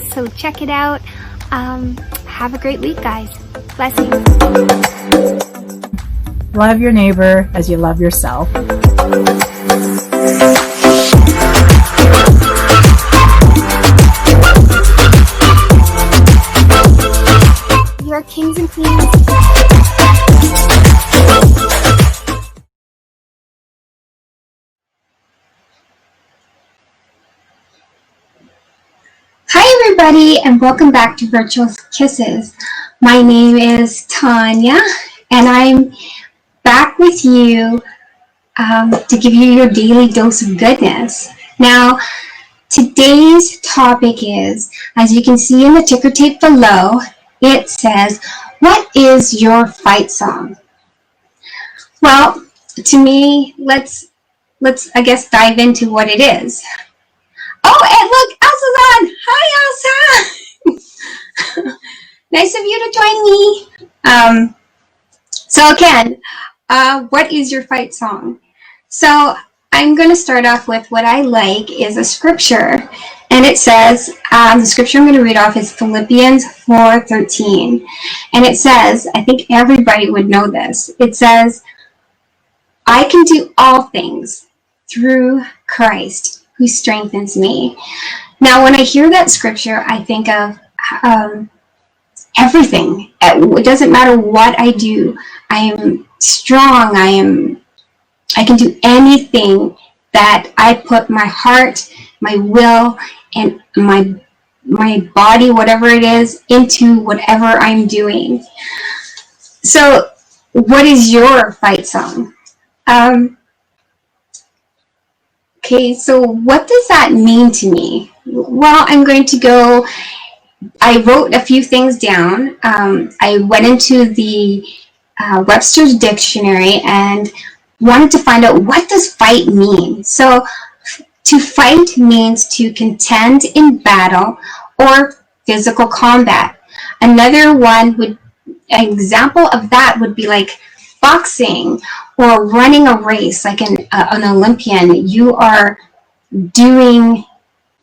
so check it out. Have a great week, guys. Blessings. Love your neighbor as you love yourself. You're kings and queens. Hi everybody, and welcome back to Virtual Kisses. My name is Tonia, and I'm back with you to give you your daily dose of goodness. Now, today's topic is, as you can see in the ticker tape below, it says, what is your fight song? Well, to me, let's I guess dive into what it is. Oh, and look, Elsa's on! Hi, Elsa! Nice of you to join me. So again, what is your fight song? So I'm going to start off with what I like is a scripture. And it says, the scripture I'm going to read off is Philippians 4:13. And it says, I think everybody would know this. It says, I can do all things through Christ who strengthens me. Now, when I hear that scripture, I think of everything. It doesn't matter what I do. I am strong. I can do anything that I put my heart, my will, and my body, whatever it is, into whatever I'm doing. So, what is your fight song? Okay, so what does that mean to me? Well, I'm going to go, I wrote a few things down. I went into the Webster's dictionary and wanted to find out, what does fight mean? So to fight means to contend in battle or physical combat. Another one an example of that would be like boxing or running a race, like an Olympian. You are doing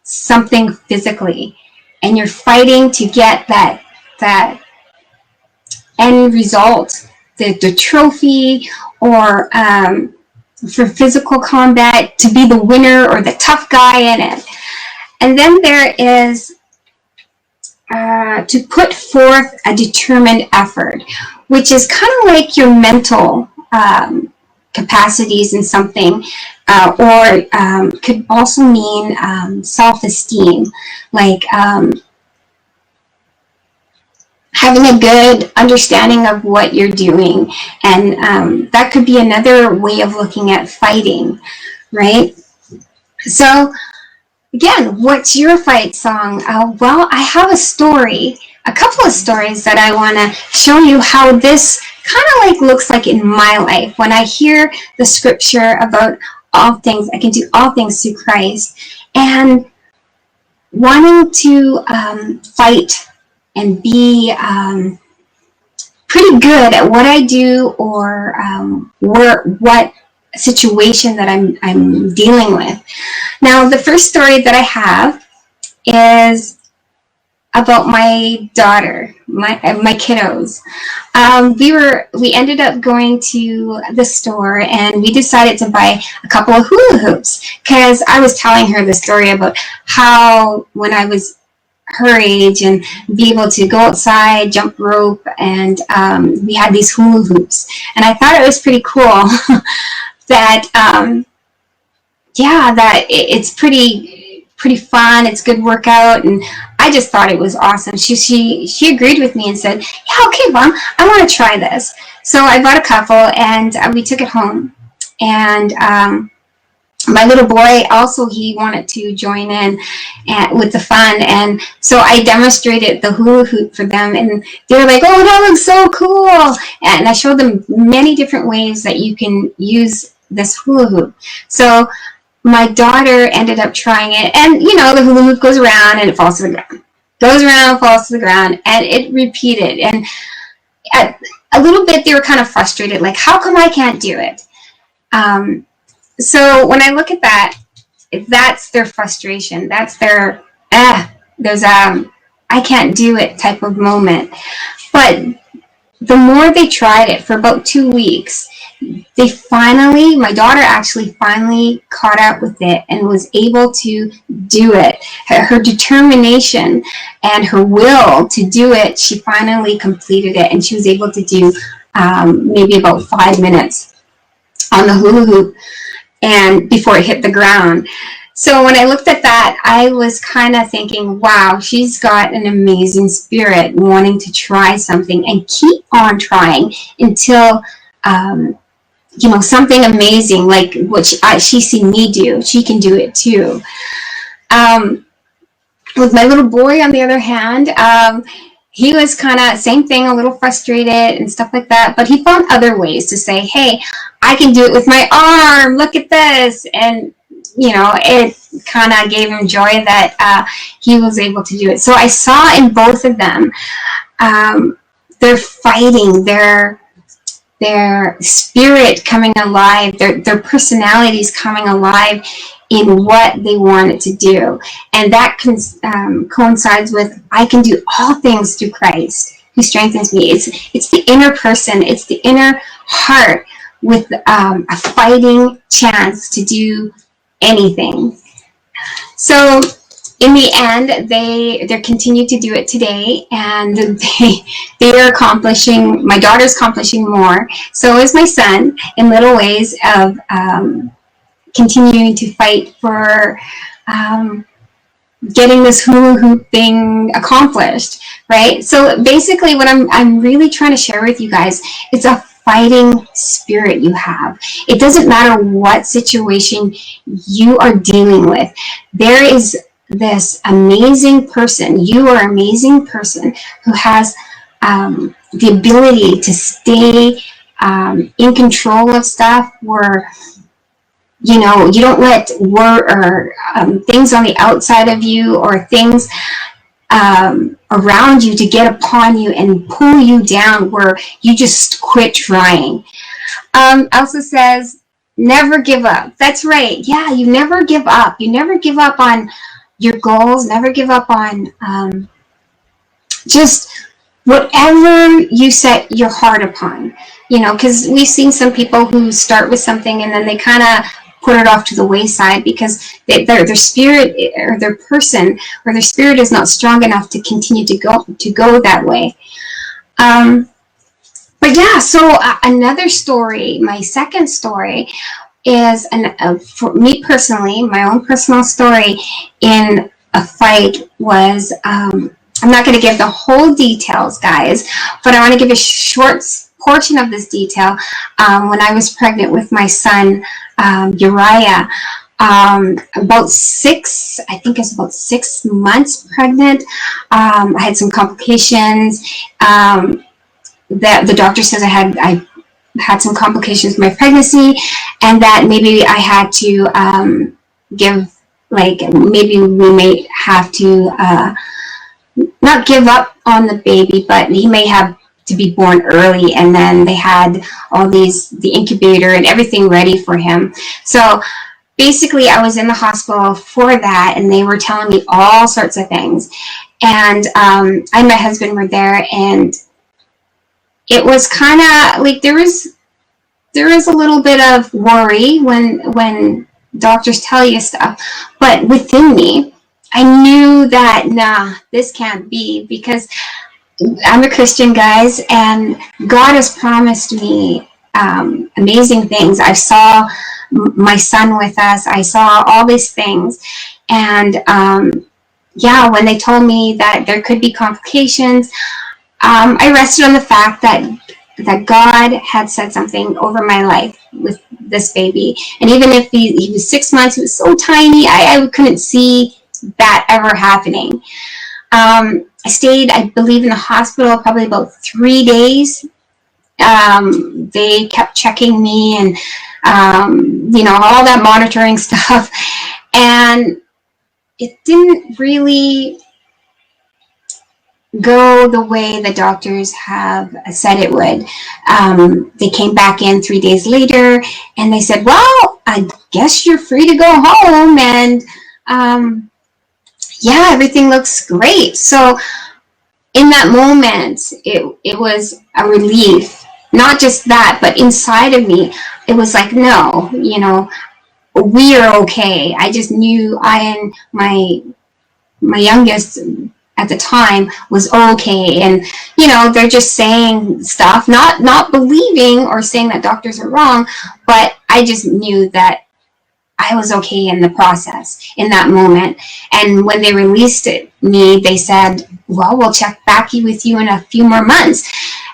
something physically and you're fighting to get that end result, the trophy, or for physical combat, to be the winner or the tough guy in it. And then there is to put forth a determined effort, which is kind of like your mental capacities in something, or could also mean self-esteem, like having a good understanding of what you're doing. And that could be another way of looking at fighting, right? So again, what's your fight song? Well, I have a couple of stories that I want to show you how this kind of like looks like in my life. When I hear the scripture about all things, I can do all things through Christ, and wanting to fight and be pretty good at what I do, or what situation that I'm dealing with. Now, the first story that I have is about my daughter, my kiddos. We ended up going to the store and we decided to buy a couple of hula hoops, because I was telling her the story about how when I was her age and be able to go outside, jump rope, and we had these hula hoops, and I thought it was pretty cool that that it's pretty fun, it's good workout, and I just thought it was awesome. She agreed with me and said, yeah, okay, Mom, I want to try this. So I bought a couple and we took it home, and my little boy also, he wanted to join in with the fun, and so I demonstrated the hula hoop for them, and they were like, oh, that looks so cool, and I showed them many different ways that you can use this hula hoop. So my daughter ended up trying it, and you know, the hula hoop goes around and it falls to the ground, goes around, falls to the ground, and it repeated. And at a little bit they were kind of frustrated, like, how come I can't do it? So when I look at that, that's their frustration, that's their I can't do it type of moment. But the more they tried it for about 2 weeks, my daughter actually finally caught up with it and was able to do it. Her determination and her will to do it, she finally completed it, and she was able to do maybe about 5 minutes on the hula hoop and before it hit the ground. So when I looked at that, I was kind of thinking, wow, she's got an amazing spirit wanting to try something and keep on trying until, something amazing like what she seen me do. She can do it too. With my little boy, on the other hand, he was kind of same thing, a little frustrated and stuff like that. But he found other ways to say, hey, I can do it with my arm. Look at this. And it kind of gave him joy that he was able to do it. So I saw in both of them, they're fighting, their spirit coming alive, their personalities coming alive in what they wanted to do. And that coincides with, I can do all things through Christ who strengthens me. It's the inner person, it's the inner heart with a fighting chance to do anything. So in the end, they continue to do it today, and they are accomplishing. My daughter's accomplishing more. So is my son, in little ways of continuing to fight for getting this hula hoop thing accomplished, right? So basically, what I'm really trying to share with you guys, it's a fighting spirit you have. It doesn't matter what situation you are dealing with. There is this amazing person. You are an amazing person who has the ability to stay in control of stuff, where you don't let things on the outside of you or things around you to get upon you and pull you down, where you just quit trying. Also says, never give up. That's right. Yeah, you never give up. You never give up on your goals. Never give up on just whatever you set your heart upon. Because we've seen some people who start with something and then they kind of put it off to the wayside because their spirit or their person or their spirit is not strong enough to continue to go that way. But yeah, so another story, my second story, is for me personally, my own personal story in a fight was, I'm not going to give the whole details, guys, but I want to give a short portion of this detail. When I was pregnant with my son, Uriah, about 6 months pregnant. I had some complications. That the doctor says I had some complications with my pregnancy, and that maybe I had to maybe we may have to not give up on the baby, but he may have to be born early. And then they had the incubator and everything ready for him. So basically I was in the hospital for that, and they were telling me all sorts of things. And I and my husband were there, and it was kind of like there is a little bit of worry when doctors tell you stuff. But within me, I knew that, nah, this can't be, because I'm a Christian, guys, and God has promised me amazing things. I saw my son with us. I saw all these things. And when they told me that there could be complications, I rested on the fact that God had said something over my life with this baby. And even if he was 6 months, he was so tiny, I couldn't see that ever happening. I stayed, I believe, in the hospital probably about 3 days. They kept checking me and, all that monitoring stuff. And it didn't really go the way the doctors have said it would. They came back in 3 days later, and they said, well, I guess you're free to go home. And yeah, everything looks great. So in that moment, it was a relief. Not just that, but inside of me, it was like, no, you know, we are okay. I just knew I and my youngest at the time was okay, and you know, they're just saying stuff, not believing or saying that doctors are wrong, but I just knew that I was okay in the process in that moment. And when they released me, they said, well, we'll check back with you in a few more months.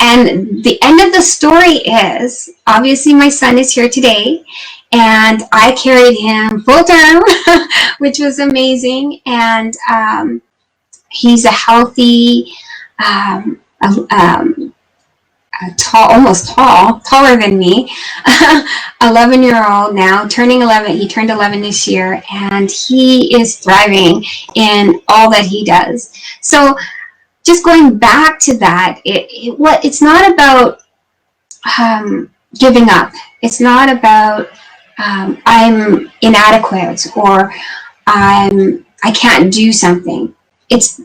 And the end of the story is, obviously my son is here today, and I carried him full term, which was amazing. And he's a healthy, taller than me, 11-year-old now, turning 11. He turned 11 this year, and he is thriving in all that he does. So just going back to that, it's not about giving up. It's not about I'm inadequate or I can't do something. It's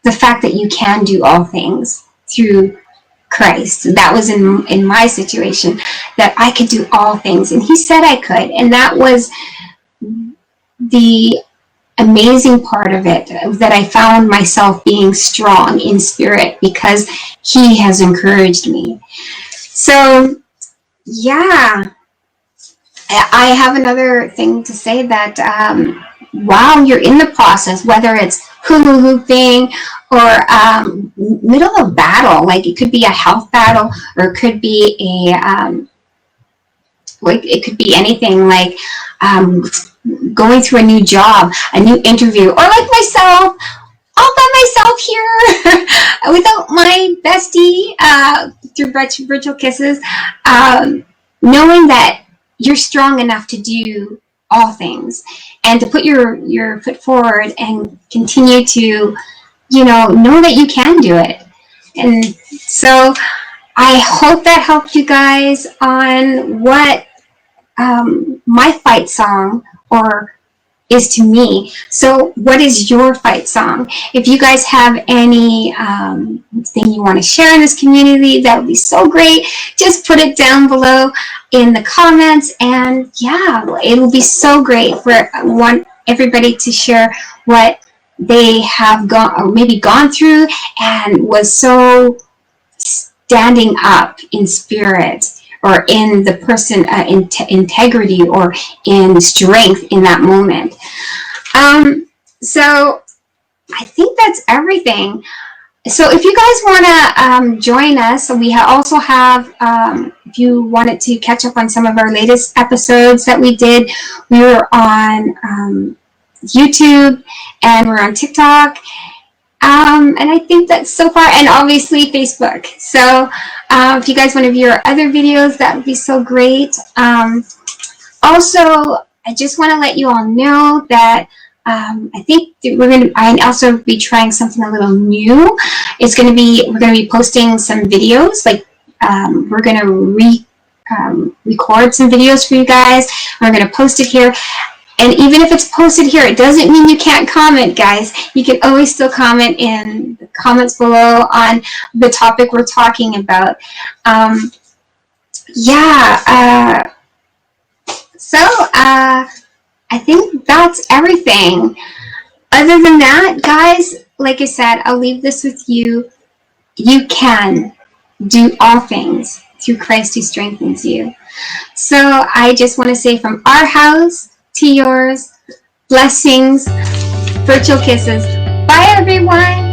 the fact that you can do all things through Christ. That was in my situation, that I could do all things, and he said I could. And that was the amazing part of it, that I found myself being strong in spirit because he has encouraged me. So yeah, I have another thing to say, that while you're in the process, whether it's hula hooping or middle of battle, like it could be a health battle, or it could be it could be anything, like going through a new job, a new interview, or like myself, all by myself here without my bestie through virtual kisses, knowing that you're strong enough to do all things, and to put your foot forward and continue to, you know that you can do it. And so I hope that helped you guys on what my fight song is to me. So what is your fight song? If you guys have any thing you want to share in this community, that would be so great. Just put it down below in the comments, and yeah, it will be so great for everybody to share what they have gone through, and was so standing up in spirit, or in the person integrity, or in strength in that moment. So I think that's everything. So if you guys want to join us, we also have, if you wanted to catch up on some of our latest episodes that we did, we were on YouTube, and we're on TikTok. And I think that's so far, and obviously Facebook. So if you guys want to view our other videos, that would be so great. Also, I just want to let you all know that I think I also be trying something a little new. We're going to be posting some videos, like we're going to record some videos for you guys. We're going to post it here. And even if it's posted here, it doesn't mean you can't comment, guys. You can always still comment in the comments below on the topic we're talking about. So I think that's everything. Other than that, guys, like I said, I'll leave this with you. You can do all things through Christ who strengthens you. So I just want to say, from our house to yours, blessings, virtual kisses. Bye, everyone.